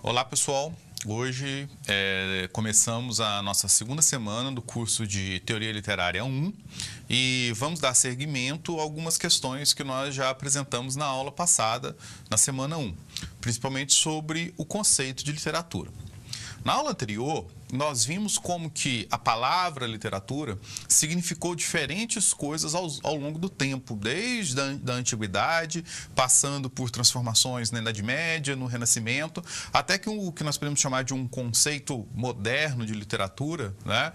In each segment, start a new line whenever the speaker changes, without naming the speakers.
Olá, pessoal. Hoje começamos a nossa segunda semana do curso de Teoria Literária 1 e vamos dar seguimento a algumas questões que nós já apresentamos na aula passada, na semana 1, principalmente sobre o conceito de literatura. Na aula anterior, nós vimos como que a palavra literatura significou diferentes coisas ao longo do tempo, desde a antiguidade, passando por transformações na Idade Média, no Renascimento, até que o que nós podemos chamar de um conceito moderno de literatura, né,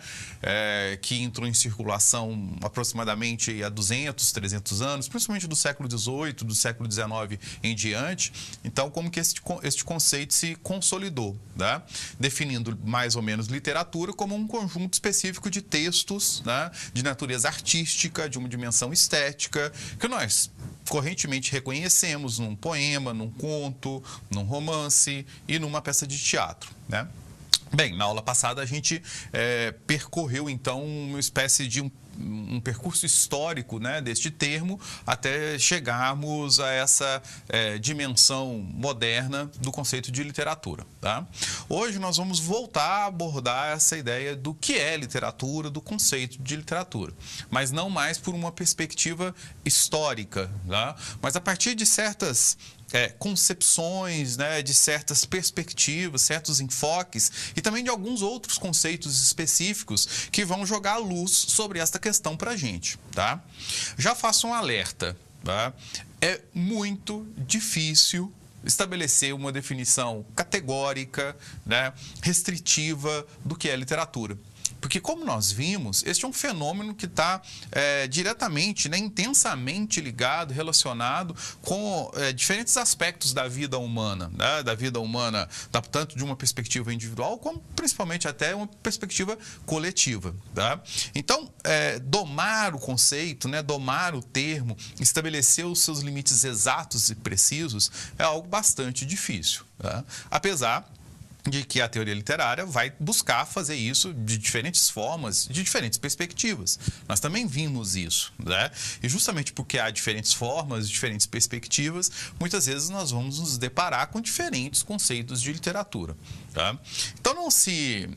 que entrou em circulação aproximadamente há 200, 300 anos, principalmente do século XVIII, do século XIX em diante. Então, como que este conceito se consolidou, né, definindo mais ou menos literatura como um conjunto específico de textos, né, de natureza artística, de uma dimensão estética, que nós correntemente reconhecemos num poema, num conto, num romance e numa peça de teatro, né? Bem, na aula passada a gente percorreu então uma espécie de um percurso histórico, né, deste termo até chegarmos a essa dimensão moderna do conceito de literatura, tá? Hoje nós vamos voltar a abordar essa ideia do que é literatura, do conceito de literatura, mas não mais por uma perspectiva histórica, tá? Mas a partir de certas concepções, né, de certas perspectivas, certos enfoques e também de alguns outros conceitos específicos que vão jogar luz sobre esta questão para a gente, tá? Já faço um alerta, tá? É muito difícil estabelecer uma definição categórica, né, restritiva do que é literatura. Porque, como nós vimos, este é um fenômeno que está diretamente, né, intensamente ligado, relacionado com diferentes aspectos da vida humana, né, tanto de uma perspectiva individual, como principalmente até uma perspectiva coletiva. Tá? Então, domar o conceito, né, domar o termo, estabelecer os seus limites exatos e precisos é algo bastante difícil. Tá? Apesar de que a teoria literária vai buscar fazer isso de diferentes formas, de diferentes perspectivas. Nós também vimos isso, né? E justamente porque há diferentes formas, diferentes perspectivas, muitas vezes nós vamos nos deparar com diferentes conceitos de literatura, tá? Então não se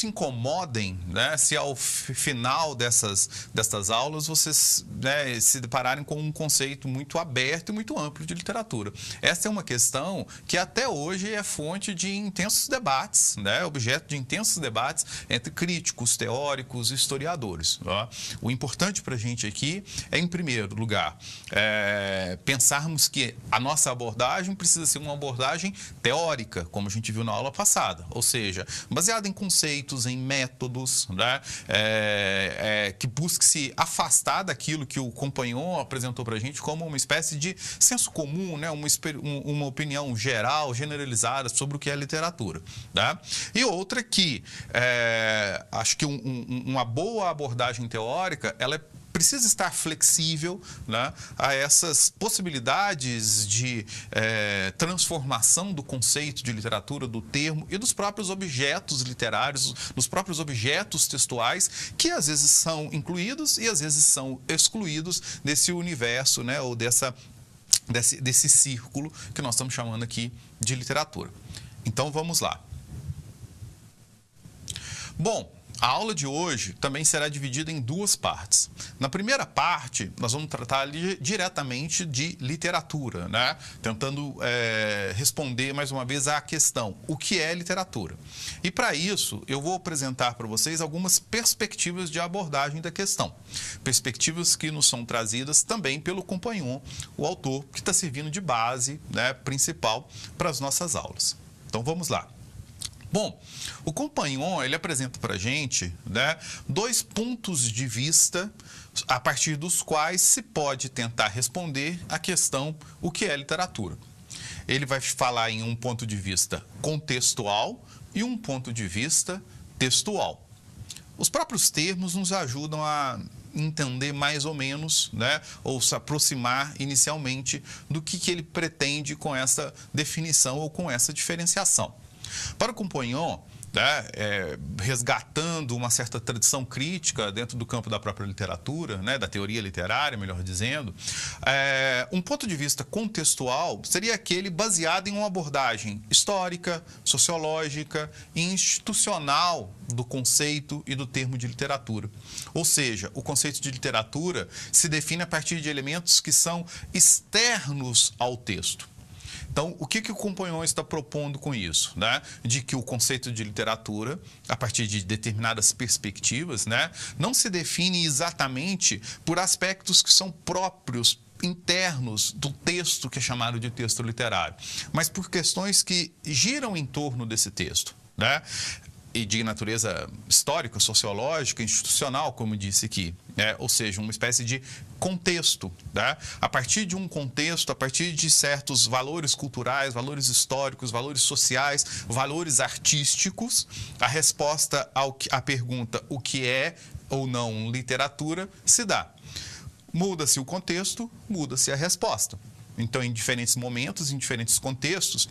incomodem, né, se ao final destas aulas vocês, né, se depararem com um conceito muito aberto e muito amplo de literatura. Essa é uma questão que até hoje é fonte de intensos debates, né, objeto de intensos debates entre críticos, teóricos e historiadores. Ó. O importante para a gente aqui é, em primeiro lugar, pensarmos que a nossa abordagem precisa ser uma abordagem teórica, como a gente viu na aula passada, ou seja, baseada em conceitos, em métodos, né, que busque se afastar daquilo que o Compagnon apresentou para a gente como uma espécie de senso comum, né, uma opinião geral, generalizada sobre o que é literatura. Tá? E outra que acho que uma boa abordagem teórica, ela precisa estar flexível, né, a essas possibilidades de transformação do conceito de literatura, do termo e dos próprios objetos literários, dos próprios objetos textuais, que às vezes são incluídos e às vezes são excluídos desse universo, né, ou desse círculo que nós estamos chamando aqui de literatura. Então vamos lá. Bom, a aula de hoje também será dividida em duas partes. Na primeira parte, nós vamos tratar diretamente de literatura, né? Tentando responder mais uma vez à questão, o que é literatura? E para isso, eu vou apresentar para vocês algumas perspectivas de abordagem da questão. Perspectivas que nos são trazidas também pelo Compagnon, o autor que está servindo de base, né, principal para as nossas aulas. Então vamos lá. Bom, o Compagnon, ele apresenta para a gente, né, dois pontos de vista a partir dos quais se pode tentar responder a questão o que é literatura. Ele vai falar em um ponto de vista contextual e um ponto de vista textual. Os próprios termos nos ajudam a entender mais ou menos, né, ou se aproximar inicialmente do que ele pretende com essa definição ou com essa diferenciação. Para o Compagnon, né, resgatando uma certa tradição crítica dentro do campo da própria literatura, né, da teoria literária, melhor dizendo. Um ponto de vista contextual seria aquele baseado em uma abordagem histórica, sociológica e institucional do conceito e do termo de literatura. Ou seja, o conceito de literatura se define a partir de elementos que são externos ao texto. Então, o que o Compagnon está propondo com isso? Né? De que o conceito de literatura, a partir de determinadas perspectivas, né, não se define exatamente por aspectos que são próprios, internos do texto que é chamado de texto literário, mas por questões que giram em torno desse texto, né? E de natureza histórica, sociológica, institucional, como disse aqui, ou seja, uma espécie de contexto, né? A partir de um contexto, a partir de certos valores culturais, valores históricos, valores sociais, valores artísticos, a resposta à pergunta o que é ou não literatura se dá. Muda-se o contexto, muda-se a resposta. Então, em diferentes momentos, em diferentes contextos,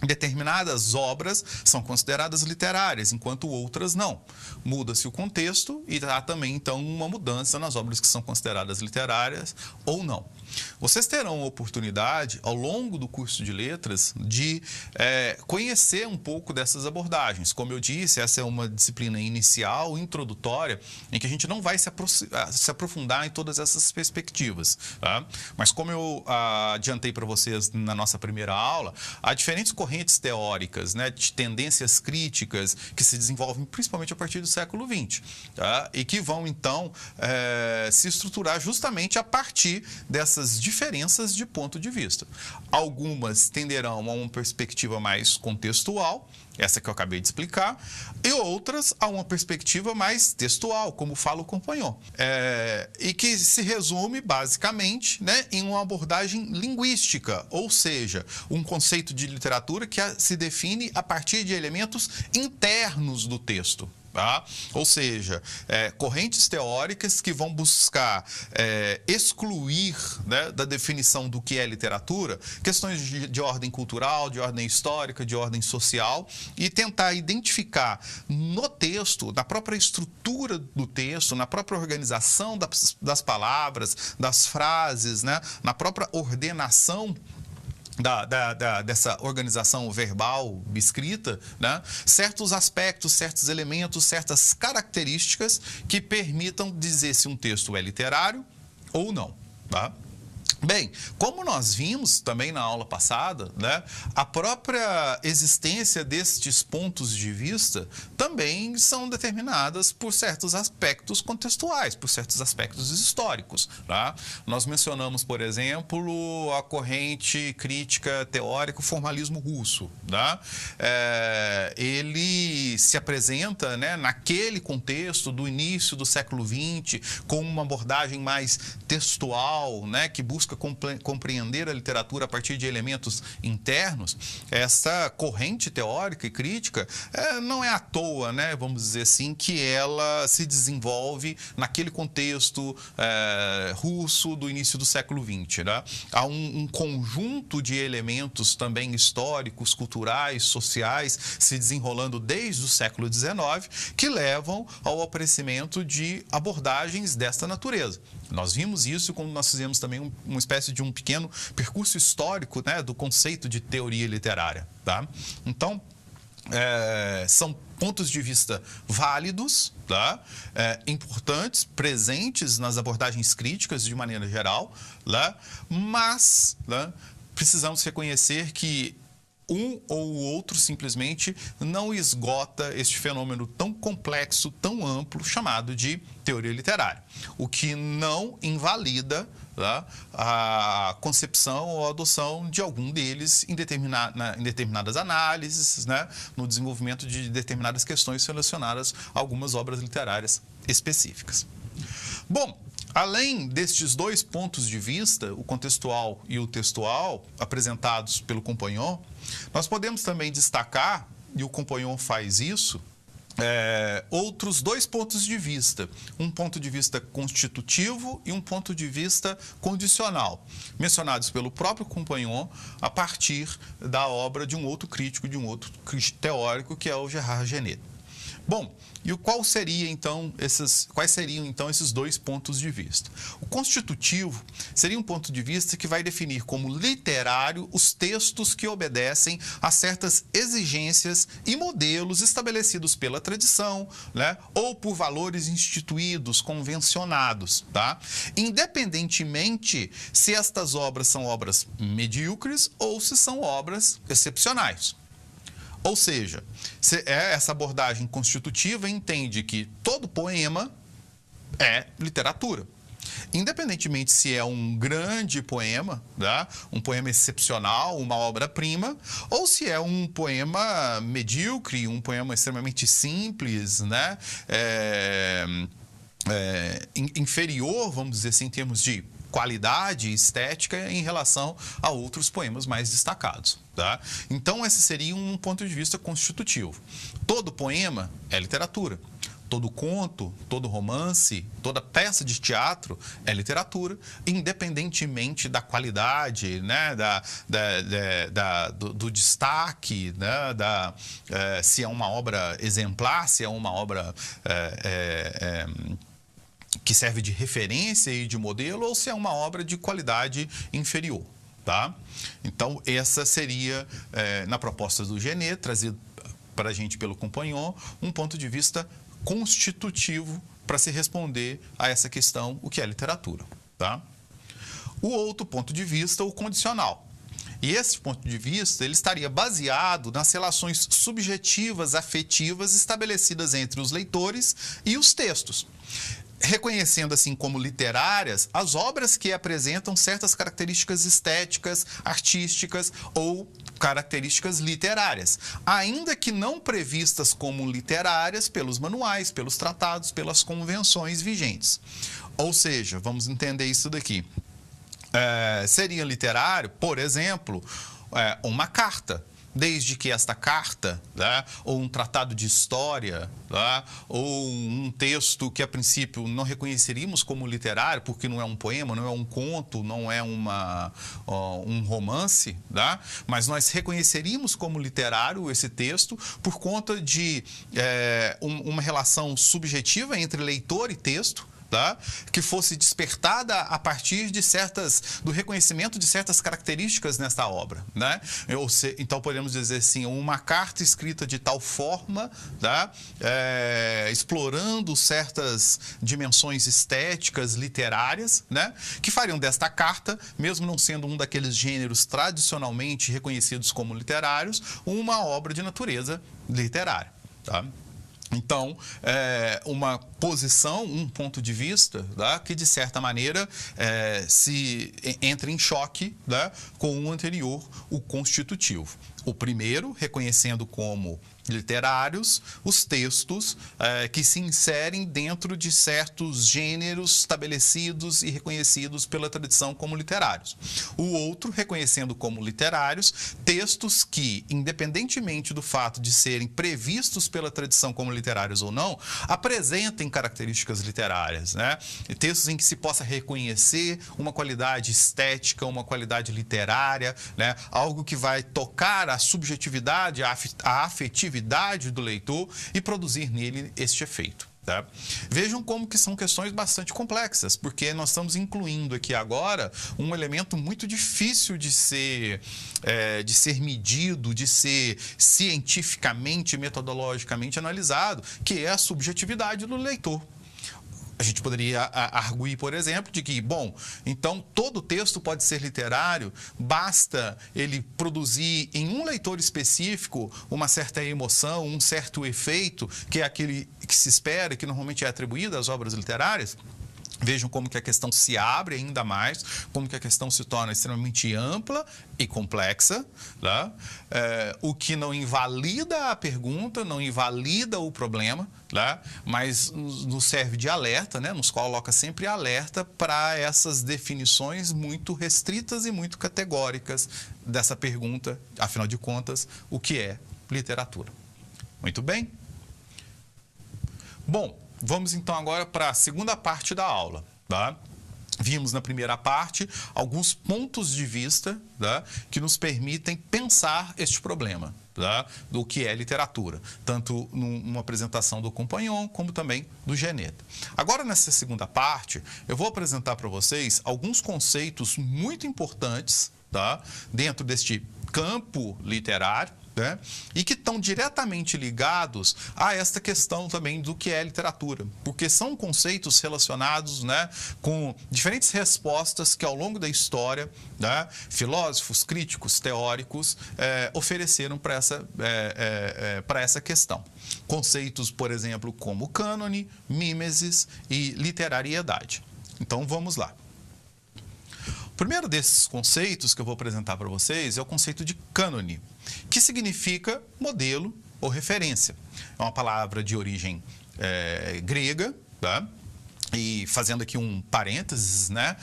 determinadas obras são consideradas literárias, enquanto outras não. Muda-se o contexto e há também, então, uma mudança nas obras que são consideradas literárias ou não. Vocês terão a oportunidade, ao longo do curso de letras, de conhecer um pouco dessas abordagens. Como eu disse, essa é uma disciplina inicial, introdutória, em que a gente não vai se aprofundar em todas essas perspectivas. Tá? Mas como eu adiantei para vocês na nossa primeira aula, há diferentes correntes teóricas, né, de tendências críticas que se desenvolvem principalmente a partir do século XX, tá? E que vão, então, se estruturar justamente a partir dessas diferenças de ponto de vista. Algumas tenderão a uma perspectiva mais contextual, essa que eu acabei de explicar, e outras a uma perspectiva mais textual, como fala o Compagnon, e que se resume basicamente, né, em uma abordagem linguística, ou seja, um conceito de literatura que se define a partir de elementos internos do texto. Tá? Ou seja, correntes teóricas que vão buscar excluir, né, da definição do que é literatura questões de ordem cultural, de ordem histórica, de ordem social e tentar identificar no texto, na própria estrutura do texto, na própria organização das palavras, das frases, né, na própria ordenação dessa organização verbal escrita, né? Certos aspectos, certos elementos, certas características que permitam dizer se um texto é literário ou não. Tá? Bem, como nós vimos também na aula passada, né, a própria existência destes pontos de vista também são determinadas por certos aspectos contextuais, por certos aspectos históricos. Tá? Nós mencionamos, por exemplo, a corrente crítica teórica, o formalismo russo. Tá? Ele se apresenta, né, naquele contexto do início do século XX com uma abordagem mais textual, né, que busca compreender a literatura a partir de elementos internos. Essa corrente teórica e crítica não é à toa, né, vamos dizer assim, que ela se desenvolve naquele contexto russo do início do século XX. Né? Há um conjunto de elementos também históricos, culturais, sociais, se desenrolando desde o século XIX, que levam ao aparecimento de abordagens desta natureza. Nós vimos isso quando nós fizemos também uma espécie de um pequeno percurso histórico, né, do conceito de teoria literária. Tá? Então, são pontos de vista válidos, tá? Importantes, presentes nas abordagens críticas de maneira geral, tá? Mas, tá, precisamos reconhecer que um ou o outro simplesmente não esgota este fenômeno tão complexo, tão amplo, chamado de teoria literária. O que não invalida, tá, a concepção ou a adoção de algum deles em determinadas análises, né, no desenvolvimento de determinadas questões relacionadas a algumas obras literárias específicas. Bom, além destes dois pontos de vista, o contextual e o textual, apresentados pelo Compagnon, nós podemos também destacar, e o Compagnon faz isso, outros dois pontos de vista, um ponto de vista constitutivo e um ponto de vista condicional, mencionados pelo próprio Compagnon a partir da obra de um outro crítico, de um outro teórico, que é o Gérard Genette. Bom, e quais seriam então esses dois pontos de vista? O constitutivo seria um ponto de vista que vai definir como literário os textos que obedecem a certas exigências e modelos estabelecidos pela tradição, né, ou por valores instituídos, convencionados, tá? Independentemente se estas obras são obras medíocres ou se são obras excepcionais. Ou seja, essa abordagem constitutiva entende que todo poema é literatura. Independentemente se é um grande poema, tá? Um poema excepcional, uma obra-prima, ou se é um poema medíocre, um poema extremamente simples, né? Inferior, vamos dizer assim, em termos de qualidade estética em relação a outros poemas mais destacados, tá? Então, esse seria um ponto de vista constitutivo. Todo poema é literatura. Todo conto, todo romance, toda peça de teatro é literatura, independentemente da qualidade, né, do destaque, né, se é uma obra exemplar, se é uma obra que serve de referência e de modelo, ou se é uma obra de qualidade inferior, tá? Então, essa seria, na proposta do Genette, trazido para a gente pelo Compagnon, um ponto de vista constitutivo para se responder a essa questão, o que é literatura, tá? O outro ponto de vista, o condicional. E esse ponto de vista, ele estaria baseado nas relações subjetivas, afetivas estabelecidas entre os leitores e os textos, reconhecendo assim como literárias as obras que apresentam certas características estéticas, artísticas ou características literárias, ainda que não previstas como literárias pelos manuais, pelos tratados, pelas convenções vigentes. Ou seja, vamos entender isso daqui. Seria literário, por exemplo, uma carta, desde que esta carta, né, ou um tratado de história, né, ou um texto que a princípio não reconheceríamos como literário, porque não é um poema, não é um conto, não é um romance, né, mas nós reconheceríamos como literário esse texto por conta de uma relação subjetiva entre leitor e texto, tá? Que fosse despertada a partir de do reconhecimento de certas características nesta obra, né? Então, podemos dizer assim, uma carta escrita de tal forma, tá? Explorando certas dimensões estéticas, literárias, né? Que fariam desta carta, mesmo não sendo um daqueles gêneros tradicionalmente reconhecidos como literários, uma obra de natureza literária, tá? Então, uma posição, um ponto de vista, tá, que, de certa maneira, se entra em choque, tá, com o anterior, o constitutivo. O primeiro, reconhecendo como literários os textos que se inserem dentro de certos gêneros estabelecidos e reconhecidos pela tradição como literários. O outro, reconhecendo como literários textos que, independentemente do fato de serem previstos pela tradição como literários ou não, apresentem características literárias, né? Textos em que se possa reconhecer uma qualidade estética, uma qualidade literária, né? Algo que vai tocar a subjetividade, a afetividade do leitor e produzir nele este efeito. Tá? Vejam como que são questões bastante complexas, porque nós estamos incluindo aqui agora um elemento muito difícil de ser medido, de ser cientificamente, metodologicamente analisado, que é a subjetividade do leitor. A gente poderia arguir, por exemplo, de que, bom, então todo texto pode ser literário, basta ele produzir em um leitor específico uma certa emoção, um certo efeito, que é aquele que se espera, que normalmente é atribuído às obras literárias. Vejam como que a questão se abre ainda mais, como que a questão se torna extremamente ampla e complexa, tá? O que não invalida a pergunta, não invalida o problema, tá? Mas nos serve de alerta, né? Nos coloca sempre alerta para essas definições muito restritas e muito categóricas dessa pergunta, afinal de contas, o que é literatura. Muito bem? Bom, vamos então agora para a segunda parte da aula, tá? Vimos na primeira parte alguns pontos de vista, tá, que nos permitem pensar este problema, tá, do que é literatura, tanto numa apresentação do Compagnon como também do Geneta. Agora, nessa segunda parte, eu vou apresentar para vocês alguns conceitos muito importantes, tá, dentro deste campo literário, né? E que estão diretamente ligados a esta questão também do que é literatura, porque são conceitos relacionados, né, com diferentes respostas que ao longo da história, né, filósofos, críticos, teóricos ofereceram para essa questão. Conceitos, por exemplo, como cânone, mimesis e literariedade. Então vamos lá. O primeiro desses conceitos que eu vou apresentar para vocês é o conceito de cânone, que significa modelo ou referência. É uma palavra de origem grega, tá? E fazendo aqui um parênteses, né,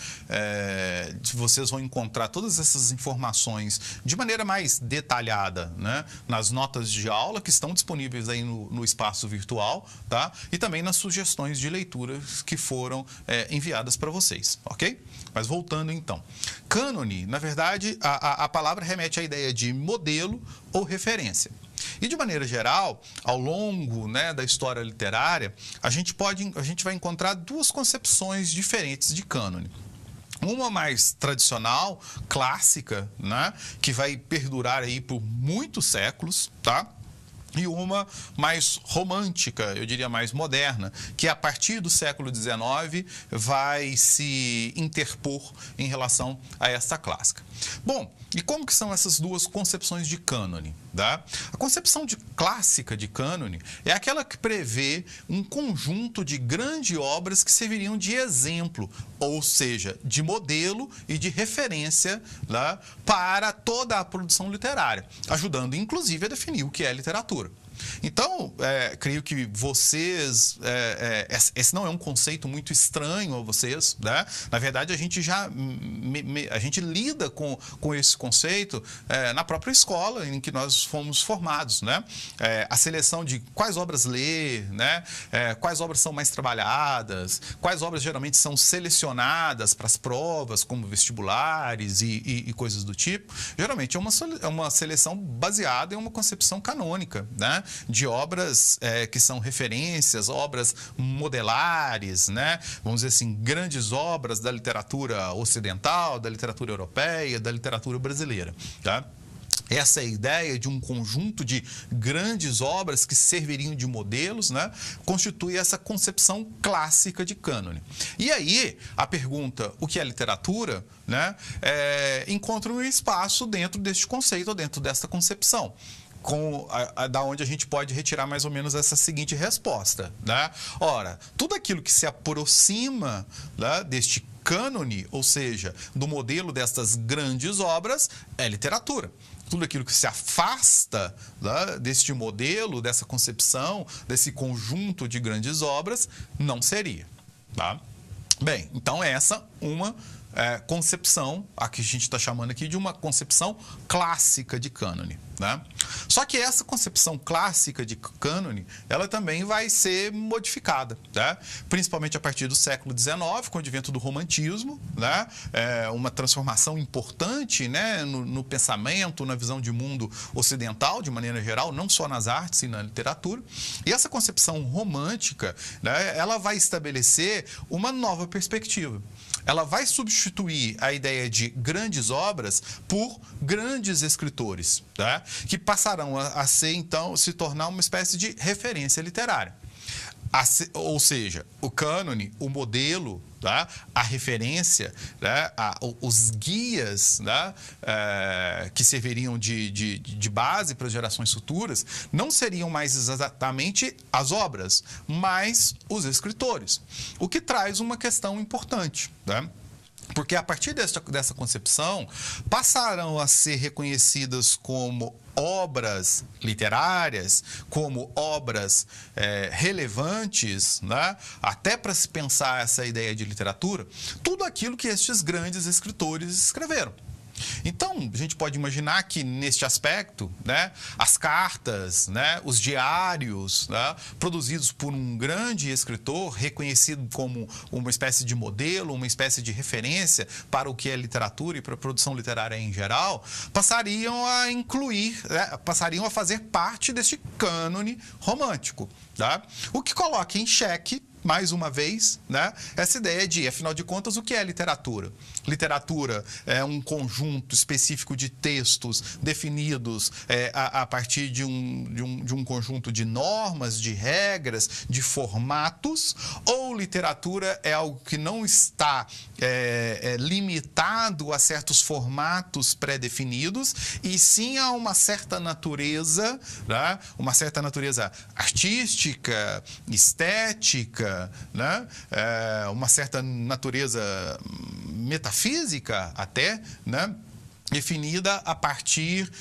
vocês vão encontrar todas essas informações de maneira mais detalhada, né, nas notas de aula que estão disponíveis aí no espaço virtual, tá? E também nas sugestões de leitura que foram enviadas para vocês, ok? Mas voltando então. Cânone, na verdade, a palavra remete à ideia de modelo ou referência. E, de maneira geral, ao longo, né, da história literária, a gente vai encontrar duas concepções diferentes de cânone. Uma mais tradicional, clássica, né, que vai perdurar aí por muitos séculos, tá? E uma mais romântica, eu diria mais moderna, que a partir do século XIX vai se interpor em relação a essa clássica. Bom, e como que são essas duas concepções de cânone? Tá? A concepção clássica de cânone é aquela que prevê um conjunto de grandes obras que serviriam de exemplo, ou seja, de modelo e de referência, tá, para toda a produção literária, ajudando inclusive a definir o que é literatura. Então, creio que vocês... esse não é um conceito muito estranho a vocês, né? Na verdade, a gente lida com esse conceito na própria escola em que nós fomos formados, né? A seleção de quais obras ler, né? Quais obras são mais trabalhadas, quais obras geralmente são selecionadas para as provas, como vestibulares e coisas do tipo. Geralmente é uma seleção baseada em uma concepção canônica, né? De obras que são referências, obras modelares, né? Vamos dizer assim, grandes obras da literatura ocidental, da literatura europeia, da literatura brasileira, tá? Essa é a ideia de um conjunto de grandes obras que serviriam de modelos, né? Constitui essa concepção clássica de cânone. E aí, a pergunta, o que é literatura, né? Encontra um espaço dentro deste conceito, ou dentro dessa concepção. Da onde a gente pode retirar mais ou menos essa seguinte resposta, né? Ora, tudo aquilo que se aproxima, né, deste cânone, ou seja, do modelo destas grandes obras, é literatura. Tudo aquilo que se afasta, né, deste modelo, dessa concepção, desse conjunto de grandes obras, não seria, tá? Bem, então essa uma concepção, a que a gente está chamando aqui de uma concepção clássica de cânone, né? Só que essa concepção clássica de cânone, ela também vai ser modificada, tá? Principalmente a partir do século XIX, com o advento do romantismo, né? Uma transformação importante, né, no pensamento, na visão de mundo ocidental, de maneira geral, não só nas artes e na literatura. E essa concepção romântica, né, ela vai estabelecer uma nova perspectiva. Ela vai substituir a ideia de grandes obras por grandes escritores, tá? Que passarão a ser, então, se tornar uma espécie de referência literária. Ou seja, o cânone, o modelo, tá? A referência, né? Os guias, né? Que serviriam de base para as gerações futuras, não seriam mais exatamente as obras, mas os escritores. O que traz uma questão importante, né? Porque a partir dessa concepção, passarão a ser reconhecidas como obras literárias, como obras relevantes, né? Até para se pensar essa ideia de literatura, tudo aquilo que estes grandes escritores escreveram. Então, a gente pode imaginar que, neste aspecto, né, as cartas, né, os diários, né, produzidos por um grande escritor, reconhecido como uma espécie de modelo, uma espécie de referência para o que é literatura e para a produção literária em geral, passariam a incluir, né, passariam a fazer parte deste cânone romântico. Tá? O que coloca em xeque, mais uma vez, né, essa ideia de, afinal de contas, o que é literatura? Literatura é um conjunto específico de textos definidos a partir de um conjunto de normas, de regras, de formatos, ou literatura é algo que não está limitado a certos formatos pré-definidos, e sim a uma certa natureza, né, uma certa natureza artística, estética, né? Uma certa natureza metafísica até, né? Definida a partir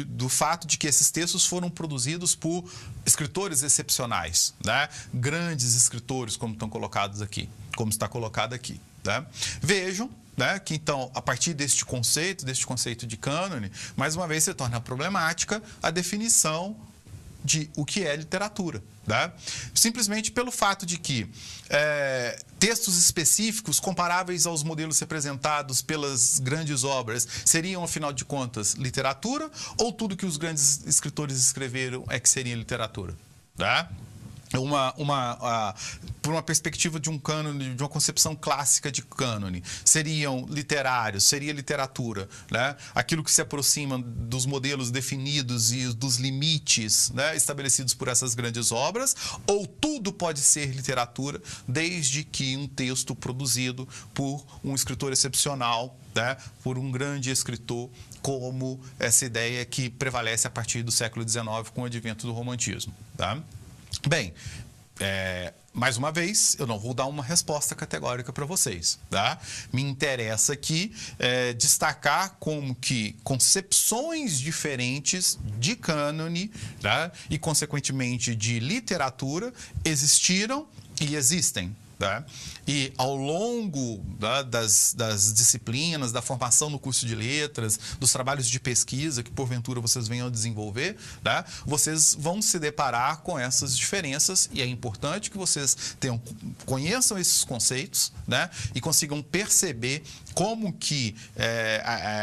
do fato de que esses textos foram produzidos por escritores excepcionais, né? Grandes escritores, como estão colocados aqui, como está colocado aqui. Né? Vejam, né, que então, a partir deste conceito de cânone, mais uma vez se torna problemática a definição de o que é literatura. Tá? Simplesmente pelo fato de que textos específicos comparáveis aos modelos representados pelas grandes obras seriam, afinal de contas, literatura, ou tudo que os grandes escritores escreveram é que seria literatura? Tá? Por uma perspectiva de um cânone, de uma concepção clássica de cânone, seriam literários, seria literatura, né? Aquilo que se aproxima dos modelos definidos e dos limites, né, estabelecidos por essas grandes obras, ou tudo pode ser literatura, desde que um texto produzido por um escritor excepcional, né, por um grande escritor, como essa ideia que prevalece a partir do século XIX com o advento do romantismo. Tá? Bem, mais uma vez, eu não vou dar uma resposta categórica para vocês. Tá? Me interessa aqui destacar como que concepções diferentes de cânone, tá? E, consequentemente, de literatura existiram e existem. Tá? E ao longo, tá, das disciplinas, da formação no curso de letras, dos trabalhos de pesquisa que porventura vocês venham a desenvolver, tá? Vocês vão se deparar com essas diferenças, e é importante que vocês conheçam esses conceitos, né? E consigam perceber como que,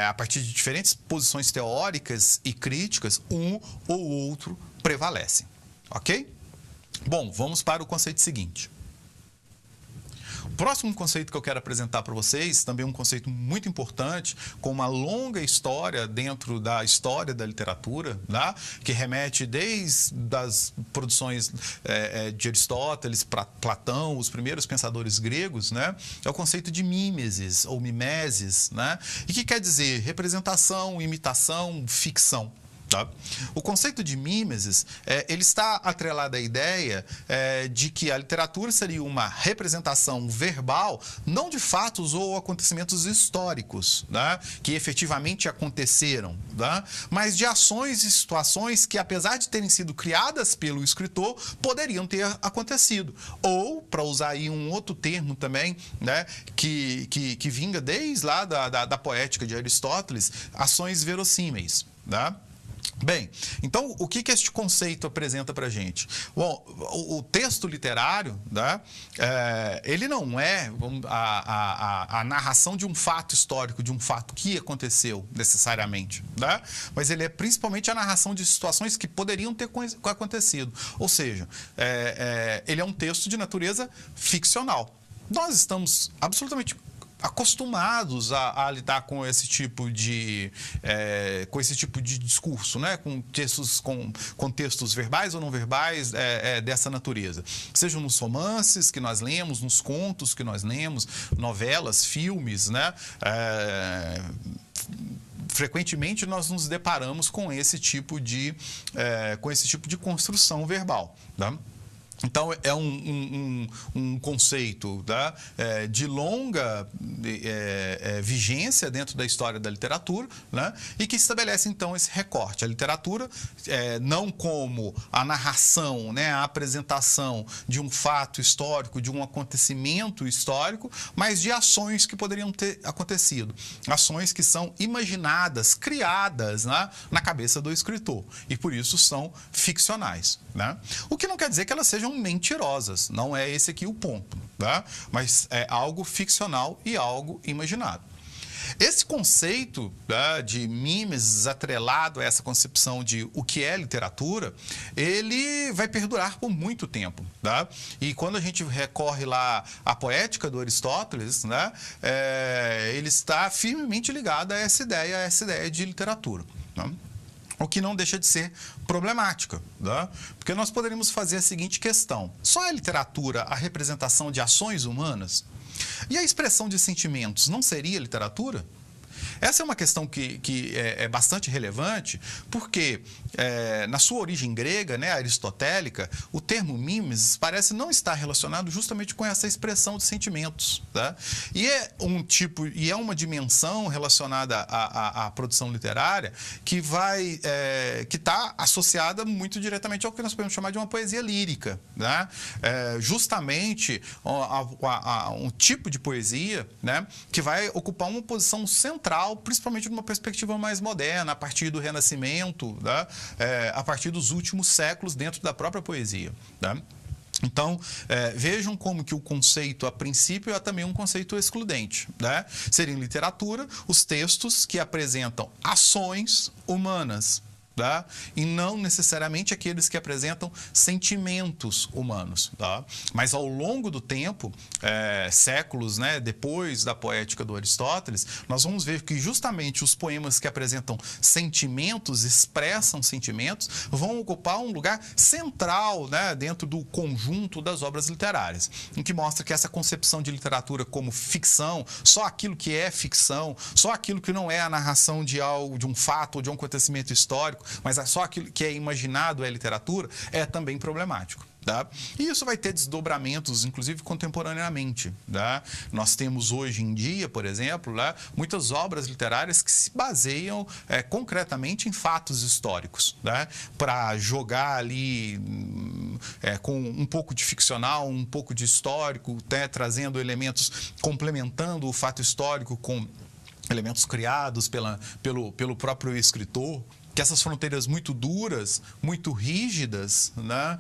a partir de diferentes posições teóricas e críticas, um ou outro prevalecem. Ok? Bom, vamos para o conceito seguinte. O próximo conceito que eu quero apresentar para vocês, também um conceito muito importante, com uma longa história dentro da história da literatura, né? Que remete desde as produções de Aristóteles, Platão, os primeiros pensadores gregos, né? É o conceito de mimesis ou mimesis, né? E que quer dizer representação, imitação, ficção. Tá? O conceito de mimesis, ele está atrelado à ideia de que a literatura seria uma representação verbal, não de fatos ou acontecimentos históricos, né, que efetivamente aconteceram, tá, mas de ações e situações que, apesar de terem sido criadas pelo escritor, poderiam ter acontecido. Ou, para usar aí um outro termo também, né, que vinga desde lá da poética de Aristóteles, ações verossímeis. Tá? Bem, então, o que este conceito apresenta para a gente? Bom, o texto literário, né, ele não é a narração de um fato histórico, de um fato que aconteceu necessariamente, né, mas ele é principalmente a narração de situações que poderiam ter acontecido. Ou seja, ele é um texto de natureza ficcional. Nós estamos absolutamente acostumados a lidar com esse tipo de discurso, né? Com textos verbais ou não verbais dessa natureza. Sejam nos romances que nós lemos, nos contos que nós lemos, novelas, filmes, né? Frequentemente nós nos deparamos com esse tipo de construção verbal. Tá? Então, é um conceito, tá, de longa vigência dentro da história da literatura, né, e que estabelece, então, esse recorte. A literatura, não como a narração, né, a apresentação de um fato histórico, de um acontecimento histórico, mas de ações que poderiam ter acontecido. Ações que são imaginadas, criadas, né, na cabeça do escritor. E, por isso, são ficcionais, né? O que não quer dizer que elas sejam mentirosas, não é esse aqui o ponto, tá? Mas é algo ficcional e algo imaginado. Esse conceito, tá, de mimesis atrelado a essa concepção de o que é literatura, ele vai perdurar por muito tempo, tá? E quando a gente recorre lá à poética do Aristóteles, né, ele está firmemente ligado a essa ideia de literatura, tá? O que não deixa de ser problemática, né? Porque nós poderíamos fazer a seguinte questão: só é literatura a representação de ações humanas? E a expressão de sentimentos não seria literatura? Essa é uma questão que é bastante relevante, porque na sua origem grega, né, aristotélica, o termo mimesis parece não estar relacionado justamente com essa expressão de sentimentos, tá? E é uma dimensão relacionada à produção literária que está associada muito diretamente ao que nós podemos chamar de uma poesia lírica, né? Justamente um tipo de poesia, né, que vai ocupar uma posição central, principalmente numa perspectiva mais moderna, a partir do Renascimento, né? A partir dos últimos séculos dentro da própria poesia, né? Então, vejam como que o conceito, a princípio, é também um conceito excludente, né? Seria em literatura os textos que apresentam ações humanas, tá? E não necessariamente aqueles que apresentam sentimentos humanos, tá? Mas ao longo do tempo, séculos, né, depois da poética do Aristóteles, nós vamos ver que justamente os poemas que apresentam sentimentos, expressam sentimentos, vão ocupar um lugar central, né, dentro do conjunto das obras literárias, em que mostra que essa concepção de literatura como ficção, só aquilo que é ficção, só aquilo que não é a narração de algo, de um fato ou de um acontecimento histórico, mas só aquilo que é imaginado é literatura, é também problemático, tá? E isso vai ter desdobramentos, inclusive contemporaneamente, tá? Nós temos hoje em dia, por exemplo, lá, muitas obras literárias que se baseiam concretamente em fatos históricos, tá? Para jogar ali com um pouco de ficcional, um pouco de histórico, né? Trazendo elementos, complementando o fato histórico com elementos criados pelo próprio escritor, que essas fronteiras muito duras, muito rígidas, né,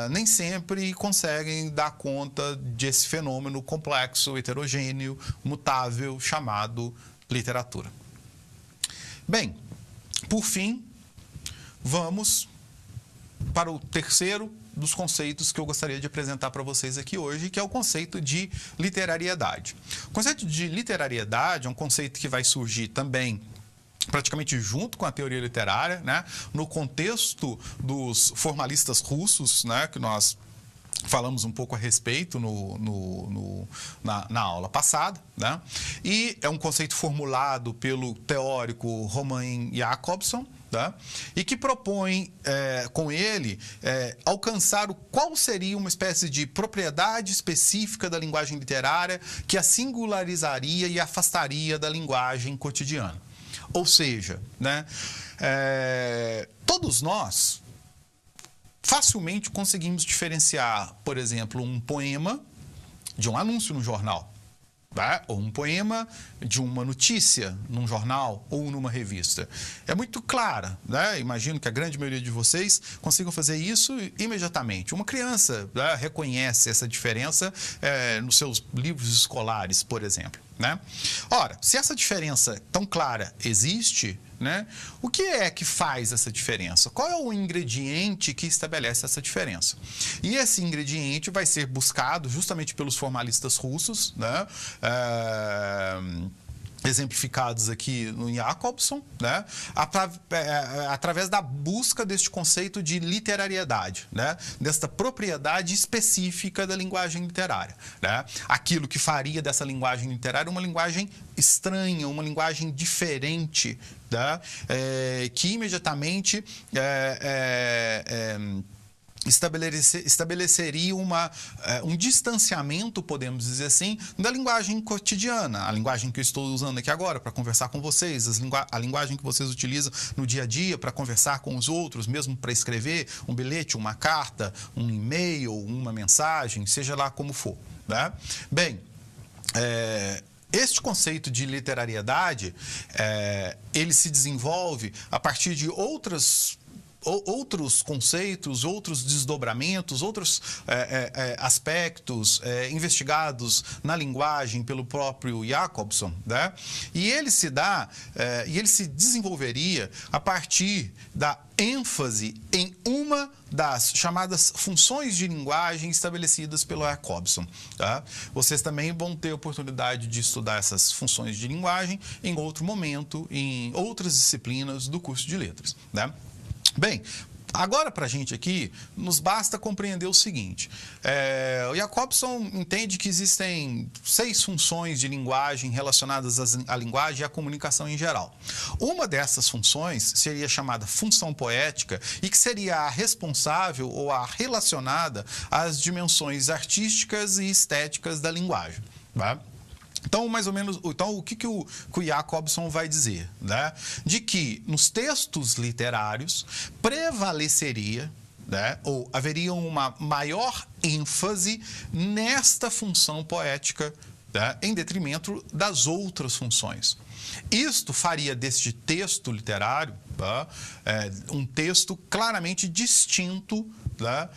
nem sempre conseguem dar conta desse fenômeno complexo, heterogêneo, mutável, chamado literatura. Bem, por fim, vamos para o terceiro dos conceitos que eu gostaria de apresentar para vocês aqui hoje, que é o conceito de literariedade. O conceito de literariedade é um conceito que vai surgir também praticamente junto com a teoria literária, né, no contexto dos formalistas russos, né, que nós falamos um pouco a respeito na aula passada, né? E é um conceito formulado pelo teórico Roman Jakobson, tá? E que propõe, com ele, alcançar qual seria uma espécie de propriedade específica da linguagem literária que a singularizaria e afastaria da linguagem cotidiana. Ou seja, né, todos nós facilmente conseguimos diferenciar, por exemplo, um poema de um anúncio no jornal, tá? Ou um poema de uma notícia num jornal ou numa revista. É muito clara, né? Imagino que a grande maioria de vocês consigam fazer isso imediatamente. Uma criança, né, reconhece essa diferença nos seus livros escolares, por exemplo, né? Ora, se essa diferença tão clara existe, né, o que é que faz essa diferença? Qual é o ingrediente que estabelece essa diferença? E esse ingrediente vai ser buscado justamente pelos formalistas russos, né, exemplificados aqui no Jakobson, né, através da busca deste conceito de literariedade, né, desta propriedade específica da linguagem literária, né, aquilo que faria dessa linguagem literária uma linguagem estranha, uma linguagem diferente, né, que imediatamente estabeleceria um distanciamento, podemos dizer assim, da linguagem cotidiana, a linguagem que eu estou usando aqui agora para conversar com vocês, a linguagem que vocês utilizam no dia a dia para conversar com os outros, mesmo para escrever um bilhete, uma carta, um e-mail, uma mensagem, seja lá como for, né? Bem, este conceito de literariedade, ele se desenvolve a partir de outros conceitos, outros desdobramentos, outros aspectos investigados na linguagem pelo próprio Jacobson, né? E ele se desenvolveria a partir da ênfase em uma das chamadas funções de linguagem estabelecidas pelo Jacobson, tá? Vocês também vão ter oportunidade de estudar essas funções de linguagem em outro momento, em outras disciplinas do curso de letras, né? Bem, agora para a gente aqui, nos basta compreender o seguinte, o Jacobson entende que existem 6 funções de linguagem relacionadas à linguagem e à comunicação em geral. Uma dessas funções seria chamada função poética e que seria a responsável ou a relacionada às dimensões artísticas e estéticas da linguagem, tá? Então, mais ou menos, o que o Jacobson vai dizer, né? De que nos textos literários prevaleceria, né, ou haveria uma maior ênfase nesta função poética, né, em detrimento das outras funções. Isto faria deste texto literário, tá, um texto claramente distinto, né,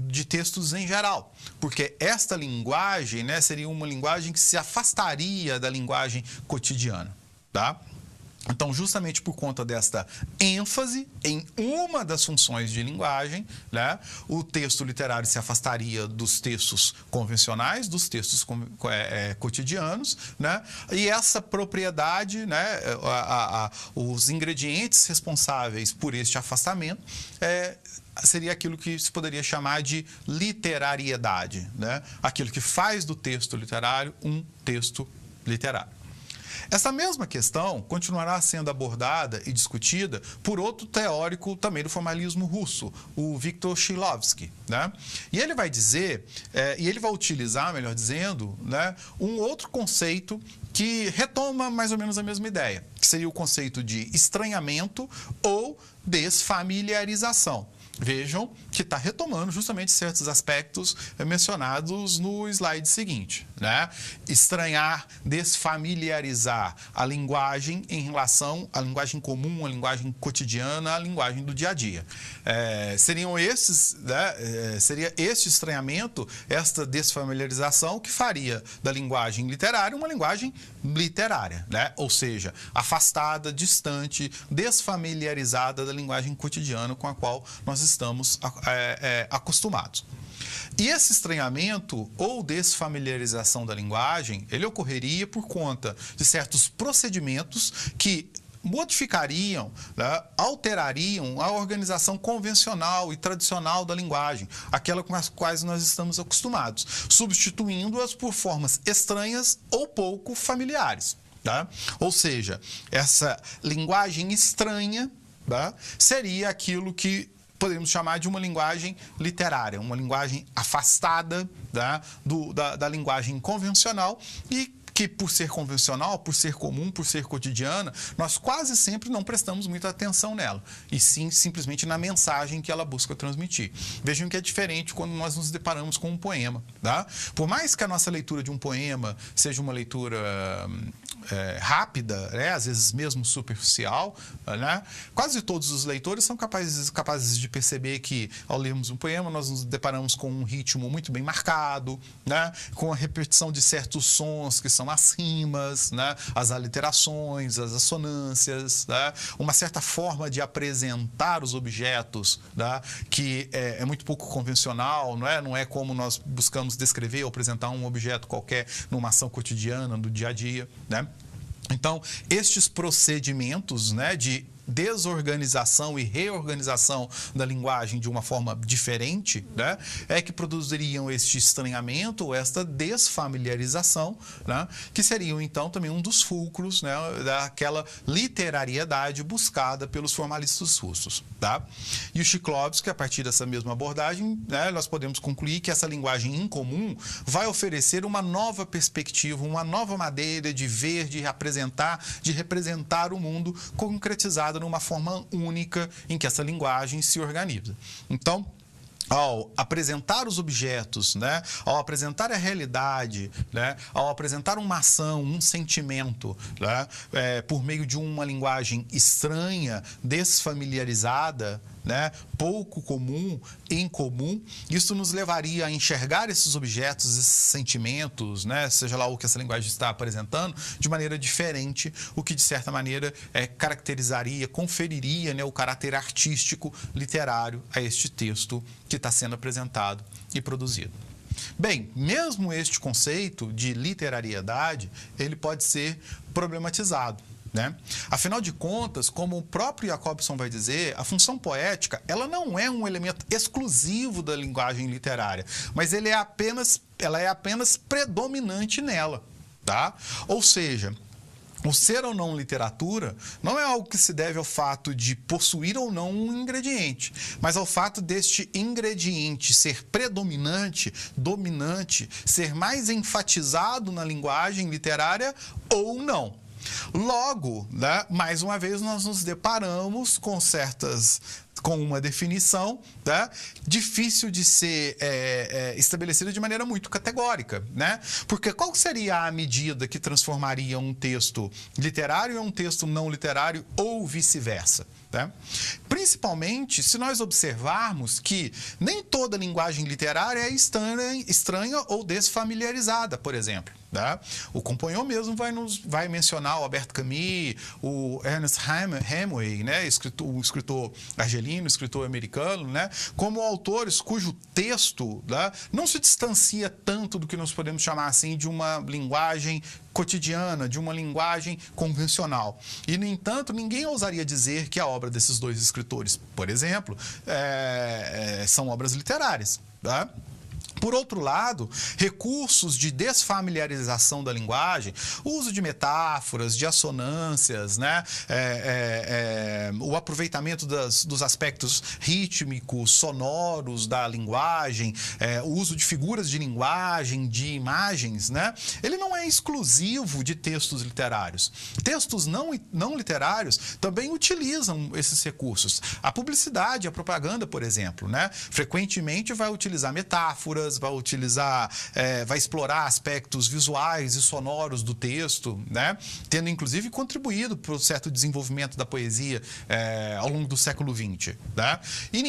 de textos em geral, porque esta linguagem, né, seria uma linguagem que se afastaria da linguagem cotidiana, tá? Então, justamente por conta desta ênfase em uma das funções de linguagem, né, o texto literário se afastaria dos textos convencionais, dos textos cotidianos, né, e essa propriedade, né, os ingredientes responsáveis por este afastamento seria aquilo que se poderia chamar de literariedade, né, aquilo que faz do texto literário um texto literário. Essa mesma questão continuará sendo abordada e discutida por outro teórico também do formalismo russo, o Viktor Shklovsky, né? E ele vai dizer, e ele vai utilizar, melhor dizendo, né, um outro conceito que retoma mais ou menos a mesma ideia, que seria o conceito de estranhamento ou desfamiliarização. Vejam que está retomando justamente certos aspectos mencionados no slide seguinte, né? Estranhar, desfamiliarizar a linguagem em relação à linguagem comum, à linguagem cotidiana, à linguagem do dia a dia. Seriam esses, né, seria este estranhamento, esta desfamiliarização que faria da linguagem literária uma linguagem literária, né? Ou seja, afastada, distante, desfamiliarizada da linguagem cotidiana com a qual nós estamos acostumados. E esse estranhamento ou desfamiliarização da linguagem, ele ocorreria por conta de certos procedimentos que modificariam, né, alterariam a organização convencional e tradicional da linguagem, aquela com as quais nós estamos acostumados, substituindo-as por formas estranhas ou pouco familiares, tá? Ou seja, essa linguagem estranha, tá, seria aquilo que poderíamos chamar de uma linguagem literária, uma linguagem afastada, tá, da linguagem convencional e que, por ser convencional, por ser comum, por ser cotidiana, nós quase sempre não prestamos muita atenção nela, e sim simplesmente na mensagem que ela busca transmitir. Vejam que é diferente quando nós nos deparamos com um poema, tá? Por mais que a nossa leitura de um poema seja uma leitura rápida, né, às vezes mesmo superficial, né, quase todos os leitores são capazes de perceber que, ao lermos um poema, nós nos deparamos com um ritmo muito bem marcado, né, com a repetição de certos sons que são as rimas, né, as aliterações, as assonâncias, né, uma certa forma de apresentar os objetos, né, que é muito pouco convencional, não é como nós buscamos descrever ou apresentar um objeto qualquer numa ação cotidiana, no dia a dia, né? Então, estes procedimentos, né, de desorganização e reorganização da linguagem de uma forma diferente, né, é que produziriam este estranhamento ou esta desfamiliarização, né, que seriam então também um dos fulcros, né, daquela literariedade buscada pelos formalistas russos. Tá? E o Shklovsky, a partir dessa mesma abordagem, né, nós podemos concluir que essa linguagem incomum vai oferecer uma nova perspectiva, uma nova maneira de ver, de representar o mundo concretizada numa forma única em que essa linguagem se organiza. Então, ao apresentar os objetos, né, ao apresentar a realidade, né, ao apresentar uma ação, um sentimento, né, por meio de uma linguagem estranha, desfamiliarizada, né, pouco comum, incomum, isso nos levaria a enxergar esses objetos, esses sentimentos, né, seja lá o que essa linguagem está apresentando, de maneira diferente, o que de certa maneira caracterizaria, conferiria, né, o caráter artístico, literário a este texto que está sendo apresentado e produzido. Bem, mesmo este conceito de literariedade, ele pode ser problematizado, né? Afinal de contas, como o próprio Jacobson vai dizer, a função poética ela não é um elemento exclusivo da linguagem literária, mas ela é apenas predominante nela. Tá? Ou seja, o ser ou não literatura não é algo que se deve ao fato de possuir ou não um ingrediente, mas ao fato deste ingrediente ser predominante, dominante, ser mais enfatizado na linguagem literária ou não. Logo, né, mais uma vez, nós nos deparamos com uma definição, né, difícil de ser estabelecida de maneira muito categórica, né? Porque qual seria a medida que transformaria um texto literário em um texto não literário ou vice-versa? Né? Principalmente se nós observarmos que nem toda linguagem literária é estranha ou desfamiliarizada, por exemplo. Né? O Compagnon mesmo vai mencionar o Albert Camus, o Ernest Hemingway, né? O escritor argelino, escritor americano, né? Como autores cujo texto, né, não se distancia tanto do que nós podemos chamar assim de uma linguagem cotidiana, de uma linguagem convencional. E, no entanto, ninguém ousaria dizer que a obra desses dois escritores, por exemplo, são obras literárias. Tá? Por outro lado, recursos de desfamiliarização da linguagem, o uso de metáforas, de assonâncias, né? O aproveitamento dos aspectos rítmicos, sonoros da linguagem, o uso de figuras de linguagem, de imagens, né? Ele não é exclusivo de textos literários. Textos não literários também utilizam esses recursos. A publicidade, a propaganda, por exemplo, né? Frequentemente vai utilizar metáforas, vai explorar aspectos visuais e sonoros do texto, né? Tendo inclusive contribuído para o certo desenvolvimento da poesia ao longo do século XX. Né? E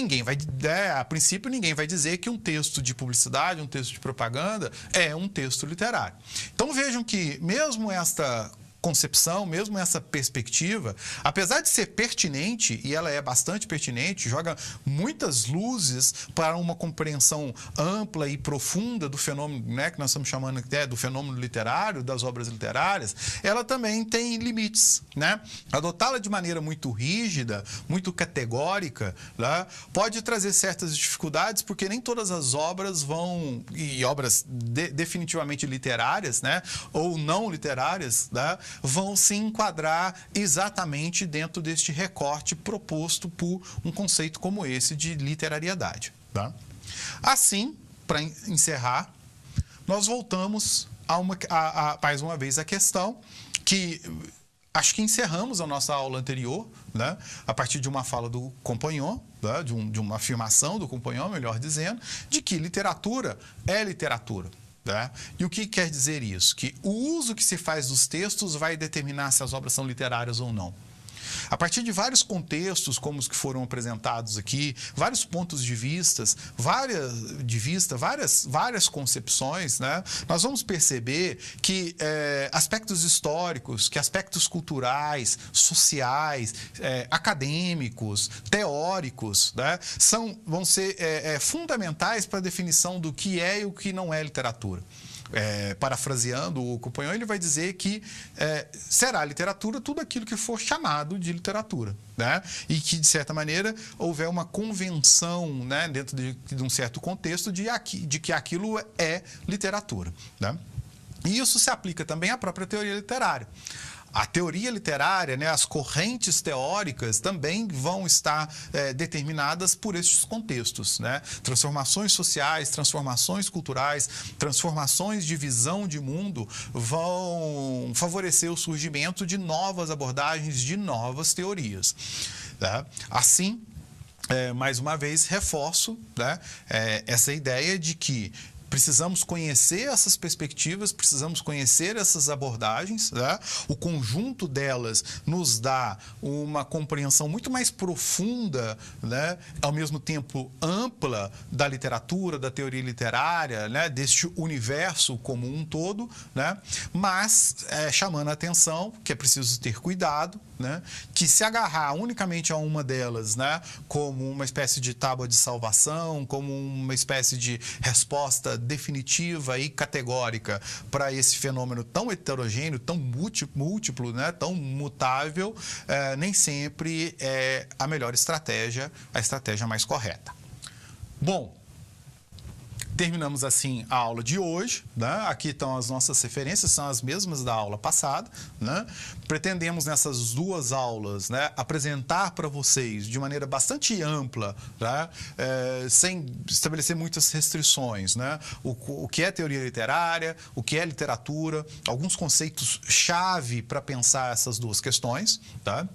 a princípio, ninguém vai dizer que um texto de publicidade, um texto de propaganda é um texto literário. Então vejam que mesmo esta concepção, mesmo essa perspectiva, apesar de ser pertinente, e ela é bastante pertinente, joga muitas luzes para uma compreensão ampla e profunda do fenômeno, né, que nós estamos chamando do fenômeno literário, das obras literárias, ela também tem limites. Né? Adotá-la de maneira muito rígida, muito categórica, né, pode trazer certas dificuldades, porque nem todas as obras obras definitivamente literárias, né, ou não literárias, né, vão se enquadrar exatamente dentro deste recorte proposto por um conceito como esse de literariedade. Tá? Assim, para encerrar, nós voltamos mais uma vez à questão que acho que encerramos a nossa aula anterior, né, a partir de uma fala do Compagnon, né, de uma afirmação do Compagnon, melhor dizendo, de que literatura é literatura. Né? E o que quer dizer isso? Que o uso que se faz dos textos vai determinar se as obras são literárias ou não. A partir de vários contextos, como os que foram apresentados aqui, vários pontos de vista, várias concepções, né? Nós vamos perceber que aspectos históricos, que aspectos culturais, sociais, acadêmicos, teóricos, né? Vão ser fundamentais para a definição do que é e o que não é literatura. parafraseando o Companhão, ele vai dizer que será literatura tudo aquilo que for chamado de literatura, né? E que, de certa maneira, houver uma convenção, né, dentro de um certo contexto de que aquilo é literatura, né? E isso se aplica também à própria teoria literária. A teoria literária, né, as correntes teóricas também vão estar determinadas por estes contextos, né? Transformações sociais, transformações culturais, transformações de visão de mundo vão favorecer o surgimento de novas abordagens, de novas teorias, tá? Assim, mais uma vez, reforço, né, essa ideia de que precisamos conhecer essas perspectivas, precisamos conhecer essas abordagens, né? O conjunto delas nos dá uma compreensão muito mais profunda, né? Ao mesmo tempo ampla da literatura, da teoria literária, né? Deste universo como um todo, né? Mas chamando a atenção que é preciso ter cuidado, né? Que se agarrar unicamente a uma delas, né, como uma espécie de tábua de salvação, como uma espécie de resposta definitiva e categórica para esse fenômeno tão heterogêneo, tão múltiplo, né, tão mutável, nem sempre é a melhor estratégia, a estratégia mais correta. Bom, terminamos assim a aula de hoje, né? Aqui estão as nossas referências, são as mesmas da aula passada, né? Pretendemos nessas duas aulas, né, apresentar para vocês de maneira bastante ampla, né, sem estabelecer muitas restrições, né, o que é teoria literária, o que é literatura, alguns conceitos-chave para pensar essas duas questões, tá?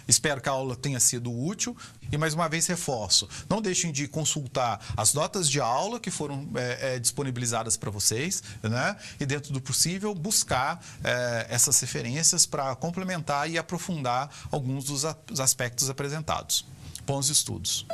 Espero que a aula tenha sido útil e, mais uma vez, reforço, não deixem de consultar as notas de aula que foram disponibilizadas para vocês, né? E, dentro do possível, buscar essas referências para complementar e aprofundar alguns dos aspectos apresentados. Bons estudos!